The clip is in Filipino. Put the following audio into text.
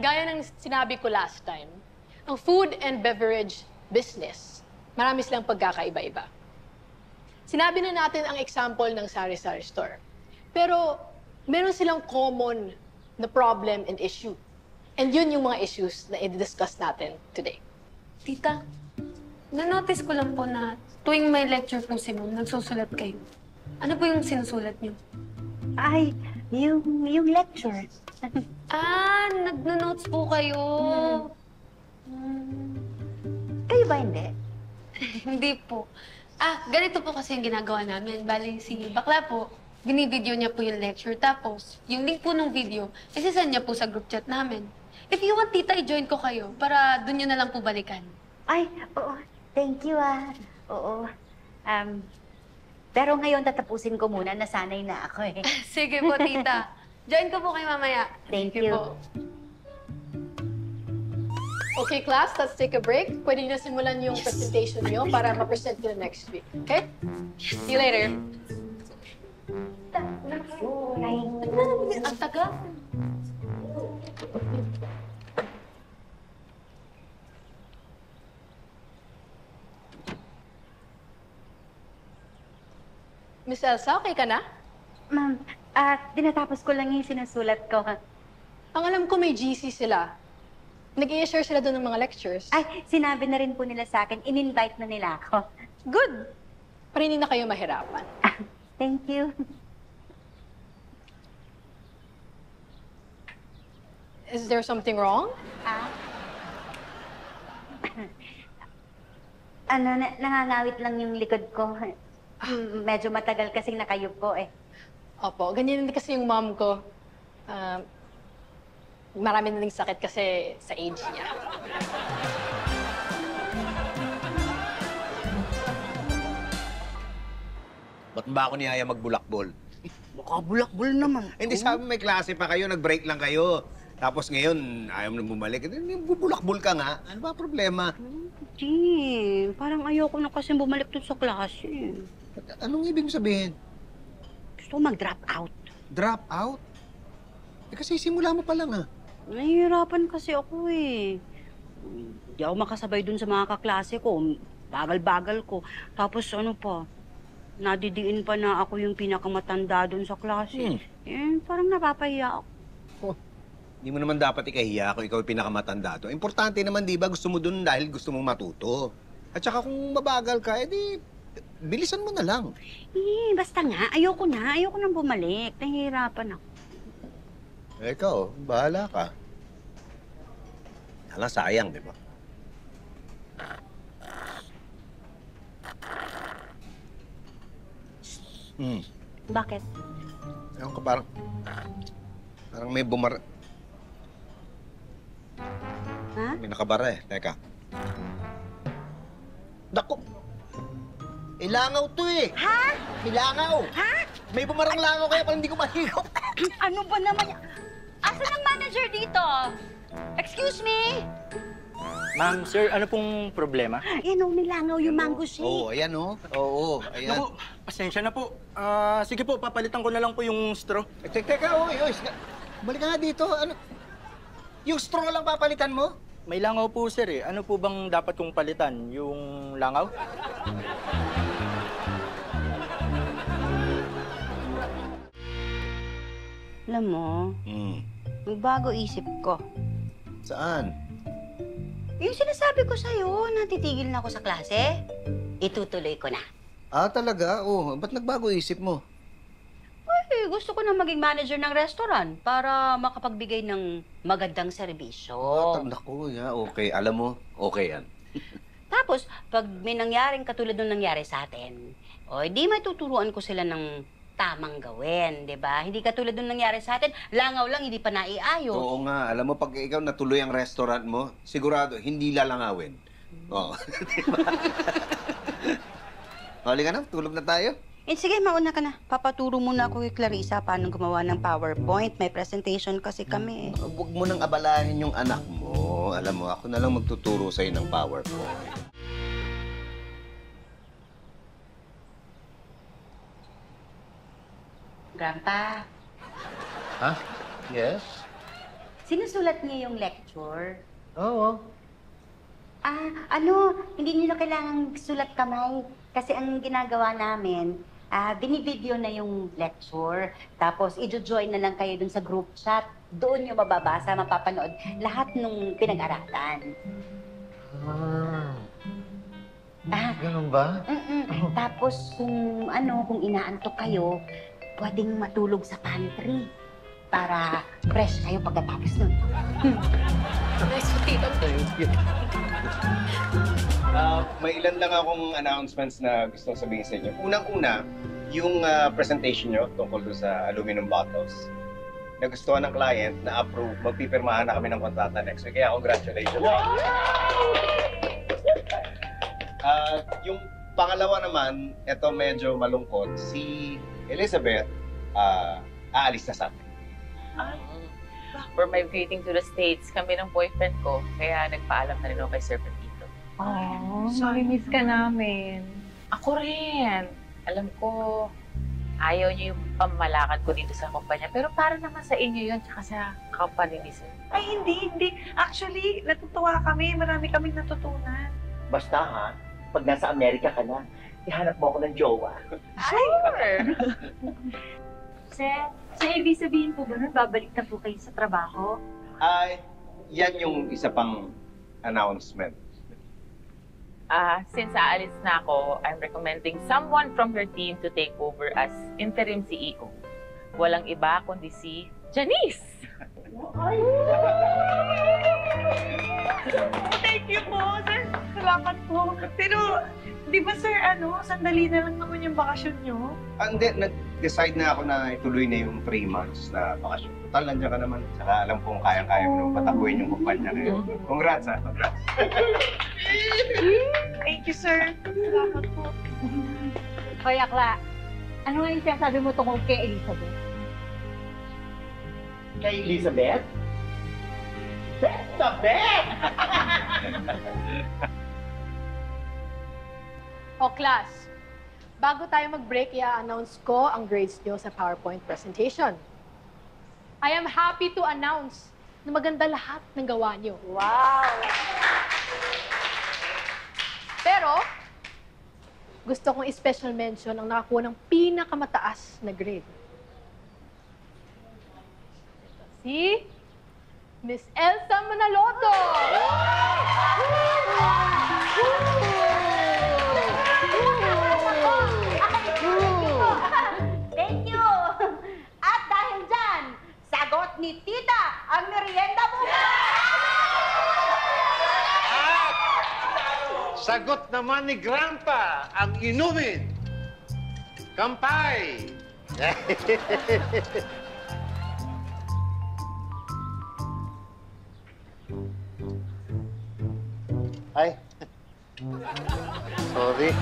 Gaya ng sinabi ko last time, ang food and beverage business, marami silang pagkakaiba-iba. Sinabi na natin ang example ng sari-sari store. Pero meron silang common na problem and issue. And yun yung mga issues na i-discuss natin today. Tita, na-notice ko lang po na tuwing may lecture po si Ma'am, nagsusulat kayo. Ano po yung sinusulat niyo? Ay, yung lecture. Nagno-notes po kayo. Kayo ba hindi? Hindi po. Ganito po kasi yung ginagawa namin. Bali, si Bakla po, binivideo niya po yung lecture. Tapos, yung link po ng video, isisend niya po sa group chat namin. If you want, tita, i-join ko kayo para doon niyo na lang po balikan. Ay, oo. Thank you, Oo. Pero ngayon tatapusin ko muna. Nasanay na ako eh. Sige po, tita. Join ko po kayo mamaya. Thank you. po. Okay, class, let's take a break. Pwede na simulan yung presentation nyo para ma-present nyo next week. Okay? See you later. Ang taga. Miss Elsa, okay ka na? Ma'am, tinatapos ko lang yung sinusulat ko. Ang alam ko may GC sila. Nag-i-share sila doon ng mga lectures. Ay, sinabi na rin po nila sa akin. In-invite na nila ako. Good. Para hindi na kayo mahirapan. Thank you. Is there something wrong? Nangangawit lang yung likod ko. Medyo matagal kasing nakayupo eh. Opo, ganyan din kasi yung mom ko. Marami na ding sakit kasi sa age niya. Ba't ba ako niyaya magbulakbol? Baka bulakbol naman. Hindi, sabi may klase pa kayo, nag-break lang kayo. Tapos ngayon, ayaw mo na bumalik. Bubulakbol ka nga. Ano ba problema? Di, parang ayoko na kasi bumalik dun sa klase. Anong ibig sabihin? Gusto ko mag-drop out. Drop out? Kasi simula mo pa lang Nahihirapan kasi ako eh. Hindi ako makasabay dun sa mga kaklase ko. Bagal-bagal ko. Tapos ano pa, nadidiin pa na ako yung pinakamatanda dun sa klase. Parang napapahiya ako. Hindi mo naman dapat ikahiya kung ikaw yung pinakamatanda to. Importante naman, di ba? Gusto mo dun dahil gusto mong matuto. At saka kung mabagal ka, edi bilisan mo na lang. Basta nga, ayoko nang bumalik. Nahihirapan ako. Ikaw, bahala ka. Alang sayang, di ba? Bakit? Ewan ko, parang may bumar... Ha? May nakabara eh. Teka. Dako! Ilangaw to eh! Ha? Ilangaw! Ha? May bumarang langaw kaya pala hindi ko mahigop. Ano ba naman yan? Asan ang manager dito? Excuse me? Ma'am, sir, ano pong problema? Yan o, nilangaw yung mango shake. Oo, ayan oh. Oo, ayan. Naku, pasensya na po. Sige po, papalitan ko na lang po yung straw. Teka, oy. Balik ka nga dito. Ano? Yung straw lang papalitan mo? May langaw po, sir eh. Ano po bang dapat kong palitan? Yung langaw? Alam mo, magbago isip ko. Saan? Yung sinasabi ko sa'yo, natitigil na ako sa klase, itutuloy ko na. Talaga? Oh, ba't nagbago isip mo? Ay, gusto ko na maging manager ng restaurant para makapagbigay ng magandang serbisyo. Naku, okay. Alam mo, okay yan. Tapos, pag may nangyaring katulad nung nangyari sa atin, di may tuturuan ko sila ng tamang gawin, di ba? Hindi katulad nung nangyari sa atin, langaw lang, hindi pa naiayos. Oo nga. Alam mo, pag ikaw natuloy ang restaurant mo, sigurado, hindi lalangawin. Oo. Diba? Halika na, tulog na tayo. Sige, mauna ka na. Papaturo muna ako kay Clarissa paano gumawa ng PowerPoint. May presentation kasi kami. Huwag mo nang abalahin yung anak mo. Alam mo, ako na lang magtuturo sa'yo ng PowerPoint. Grandpa, Ha? Yes? sinusulat niya yung lecture. Oo. Hindi niyo na kailangang sulat kamay. Kasi ang ginagawa namin, binivideo na yung lecture. Tapos, i-join na lang kayo dun sa group chat. Doon niyo mababasa, mapapanood lahat nung pinag-aralan. Ganun ba? Tapos, kung inaantok kayo, pwedeng matulog sa pantry para fresh kayo pagkatapos nun. Nice to meet you. May ilan lang akong announcements na gusto sabihin sa inyo. Unang-una, yung presentation nyo tungkol doon sa aluminum bottles. Nagustuhan ng client na approve, magpipirmahan na kami ng kontrata next week. Kaya congratulations. Yung pangalawa naman, ito medyo malungkot. Si Elizabeth, aalis na sa atin. For my greeting to the States, kami ng boyfriend ko, kaya nagpaalam na rin ako kay Sir Petito. Oh, miss ka namin. Ako rin. Alam ko, ayaw niyo yung pamalakad ko dito sa kumpanya, pero para naman sa inyo yun, tsaka sa company ni Sir. Ay, hindi. Actually, natutuwa kami. Marami kaming natutunan. Basta ha, pag nasa Amerika ka na, ihanap mo ako ng jowa. Sure! Sir, ibig sabihin po ba nun, babalik na po kayo sa trabaho? Yan yung isa pang announcement. Since aalis na ako, I'm recommending someone from her team to take over as interim CEO. Walang iba kundi si Janice! Thank you po, sir. Salamat po. Pero, di ba, sir, sandali na lang naman yung bakasyon nyo? Hindi, nag-decide na ako na ituloy na yung 3 months na bakasyon. Total, nandiyan ka naman. Saka alam kong kaya-kaya mo nang patakuin yung kumpanya ngayon. Congrats, ha? Congrats. Thank you, sir. Salamat po. Hoy, Akla, ano nga yung sinasabi mo tungkol kay Elizabeth? Kay Elizabeth? Elizabeth! O class, bago tayo mag-break, i-announce ko ang grades nyo sa PowerPoint presentation. I am happy to announce na maganda lahat ng gawa nyo. Wow! Pero, gusto kong special mention ang nakakuha ng pinakamataas na grade. Si Miss Elsa Manaloto! Thank you! At dahil dyan, sagot ni Tita ang merienda mo! Sagot naman ni Grandpa ang inumin. Kampay! Ay. Sorry.